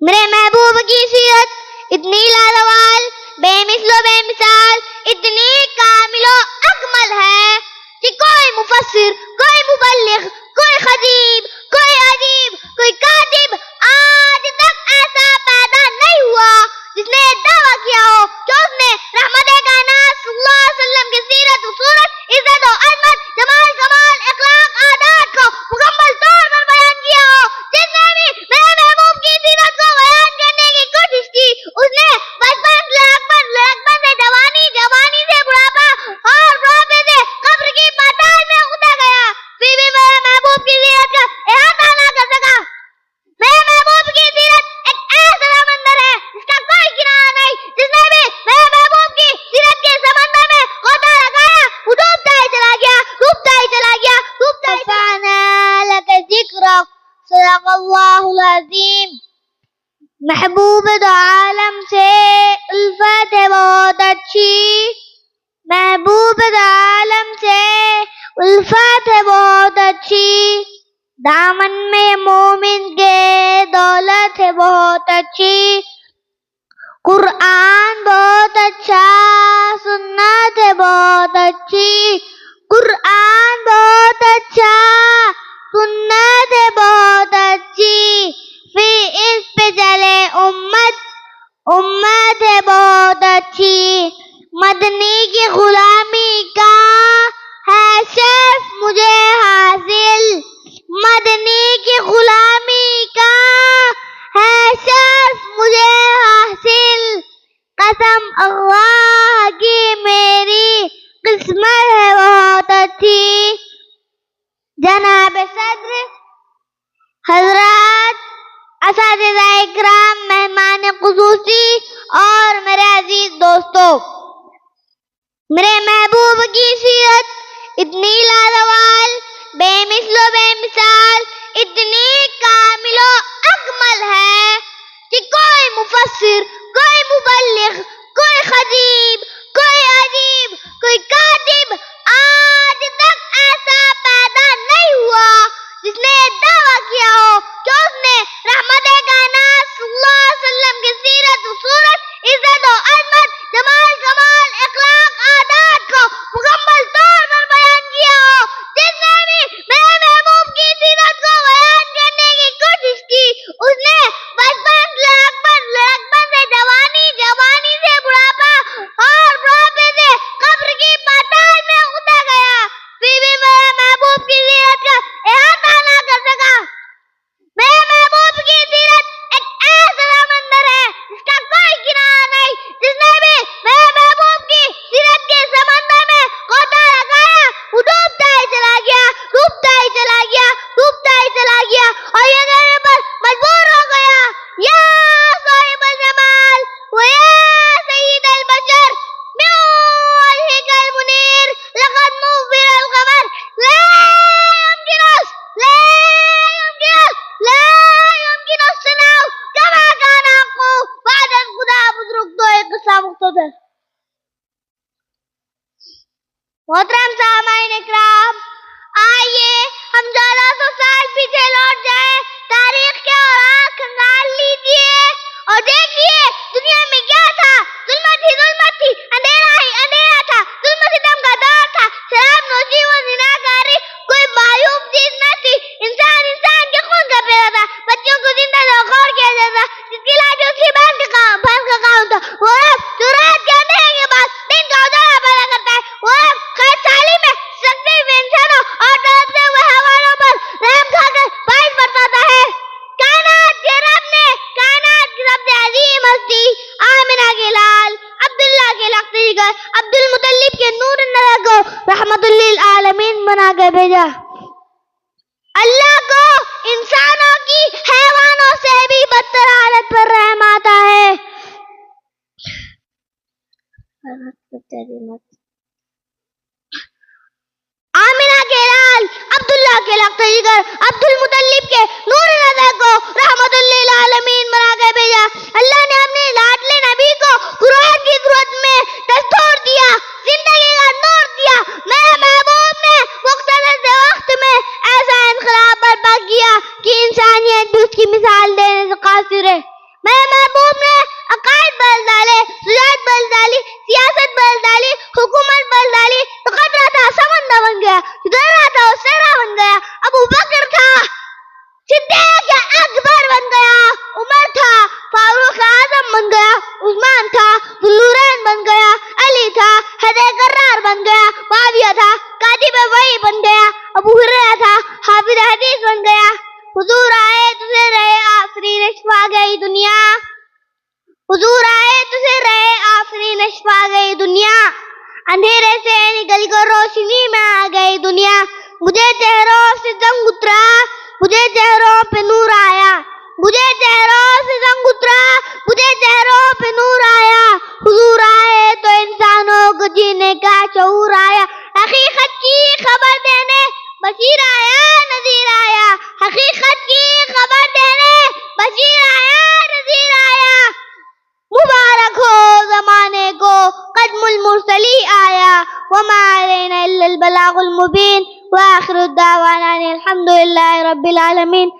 میرے محبوب کی سیرت اتنی لازوال، بے مثل و بے مثال، اتنی کامل و اکمل ہے کہ کوئی مفسر، کوئی مبلغ، کوئی خطیب، کوئی ادیب، کوئی کاتب آج تک ایسا پیدا نہیں ہوا جس نے یہ دعویٰ کیا ہو کہ اس نے رحمت کائنات صلی اللہ علیہ وسلم کی سیرت و صورت، عزت و عظمت، جمال کمال، اخلاق، عادات کو مکمل طور پر بیان کیا ہو۔ جس نے بھی میرے محبوب کی سیرت کو بیان کرنے کی کوشش کی، اس نے بچپن سے جوانی، جوانی سے بڑھاپا اور بڑھاپے سے قبر کی پاتال میں اتر گیا، پھر بھی میرے محبوب کی سیرت کا احاطہ نہ کر سکا۔ میرے محبوب کی سیرت ایک ایسا سمندر ہے جس کا کوئی کنارہ نہیں۔ جس نے بھی میرے محبوب کی سیرت کے سمندر میں غوطہ لگایا، وہ ڈوبتا ہی چلا گیا، ڈوبتا ہی چلا گیا، ڈوبتا ہی چلا گیا۔ لک ذکرک، صدق اللہ العظیم۔ محبوب دو عالم سے الفت ہے بہت اچھی، محبوب دو عالم سے الفت ہے بہت اچھی، دامن میں مومن کے دولت ہے بہت اچھی، قرآن بہت اچھا، سنت ہے بہت اچھی، قرآن بہت اچھا، سنت ہے بہت اچھی، پھر اس پہ چلے امت ہے بہت اچھی، مدنی کی غلامی کا ہے شرف مجھے حاصل، مدنی کی غلامی کا ہے شرف مجھے حاصل، قسم اللہ کی میری قسمت ہے بہت اچھی۔ جناب صدر، حضرات، اساتذہ اکرام، مہمان خصوصی اور میرے عزیز دوستو، میرے محبوب کی سیرت اتنی لازوال، بے مثل و بے مثال، اتنی کامل و اکمل ہے کہ کوئی مفسر، کوئی مبلغ، کوئی خطیب، کوئی ادیب، کوئی کاتب آج تک ایسا پیدا نہیں ہوا جس نے یہ دعویٰ کیا ہو کہ اس نے رحمت کائنات صلی اللہ علیہ وسلم کی سیرت و صورت، عزت و عظمت، جمال کمال، اخلاق، عادات کو مکمل طور پر بیان کیا ہو۔ جس نے بھی میرے محبوب کی سیرت کو بیان کرنے کی کوشش کی، اس نے بچپن سے جوانی، جوانی سے بڑھاپا اور بڑھاپے سے قبر کی پاتال میں اتر گیا، پھر بھی میرے محبوب کی سیرت کا احاطہ نہ کر سکا۔ میرے محبوب کی سیرت ایک ایسا سمندر ہے جس کا کوئی کنارہ نہیں۔ جس نے بھی میرے محبوب کی سیرت کے سمندر میں غوطہ لگایا، وہ ڈوبتا ہی چلا گیا، ڈوبتا ہی چلا گیا، ڈوبتا ہی چلا گیا، اور یہ کہنے پر مجبور ہو گیا، یا صاحب الجمال و یا سید البشر من وجهك المنیر لقد نور القمر لا يمكن الصناع كما كان حقه بعد خدا بزرگ تو ایک قصہ مختصر۔ محترم سامعین اکرام، آئیے ہم 1400 سال پیچھے لوٹ جائیں تاریخ کے اوراق کھنگال لیجیے اور دیکھیے دنیا میں کیا تھا۔ ظلمت تھی، اندھیرا ہی اندھیرا تھا، ظلم و ستم کا دور تھا، شراب نوشی و زناکاری کوئی معیوب چیز نہ تھی، انسان کے خون کا پیدا تھا، بچوں کو زندہ ذوخور کیا جاتا، جس کی لاج اس کی بہن کا کام تھا، وہ جو رات کے اندھیرے کے بعد دن کا اجالا پیدا کرتا ہے، وہ خیر سالی میں سکتے ہوئے انسانوں اور تڑپتے ہوئے حیوانوں پر رحم کھا کر باعث برساتا ہے۔ کائنات کے رب نے کائنات کی سب سے عظیم ہستی آمنہ کے لال عبداللہ کے لقب جگر عبد المطلب کے نور نظر کو رحمت للعالمین بنا کے بھیجا۔ اللہ کو انسانوں کی حیوانوں سے بھی بدتر حالت پر رحم آتا ہے۔ آمنہ کے لال عبداللہ کے لقب جگر عبد المطلب کے نور نظر کو رحمت للعالمین بنا کے بھیجا۔ اللہ نے اپنے لاڈلے نبی کو قرآن کی صورت میں دستور دیا، زندگی کا نور دیا۔ میرے محبوب نے مختصر سے وقت میں ایسا انقلاب برپا کیا کہ انسانیت بھی اس کی مثال دینے سے قاصر محبوب نے عقائد بدل ڈالے، شجاعت بدل ڈالی، سیاست بدل ڈالی، حکومت بدل ڈالی، تو قطرہ تھا سمندر بن گیا، جدھر رہا تھا وہ صحرا بن گیا۔ ابو بکر تھا صدیق اکبر بن گیا، عمر تھا فاروق اعظم بن گیا، عثمان تھا ذوالنورین بن گیا، علی تھا حیدر کرار بن گیا، معاویہ تھا کاتب وحی بن گیا، ابو ہریرہ تھا حافظ حدیث بن گیا۔ حضور آئے تو سے رہے آفرین شفا گئی دنیا، حضور آئے تو سے رہے آفرین شفا گئی دنیا، اندھیرے سے نکل کر روشنی میں آ گئی دنیا۔ مجھے چہروں سے زنگ اترا، مجھے چہروں پہ نور آیا، مجھے چہروں سے زنگ اترا، مجھے چہروں پہ نور آیا۔ حضور آئے تو انسانوں کو جینے کا شعور آیا، حقیقت کی خبر دینے بشیر آیا نذیر آیا، حقیقت کی خبر دینے بشیر آیا نذیر آیا۔ مبارک ہو زمانے کو قدم المرسلی آیا، وما علینا الا البلاغ المبین، وآخر الدعوانا الحمد للہ رب العالمین۔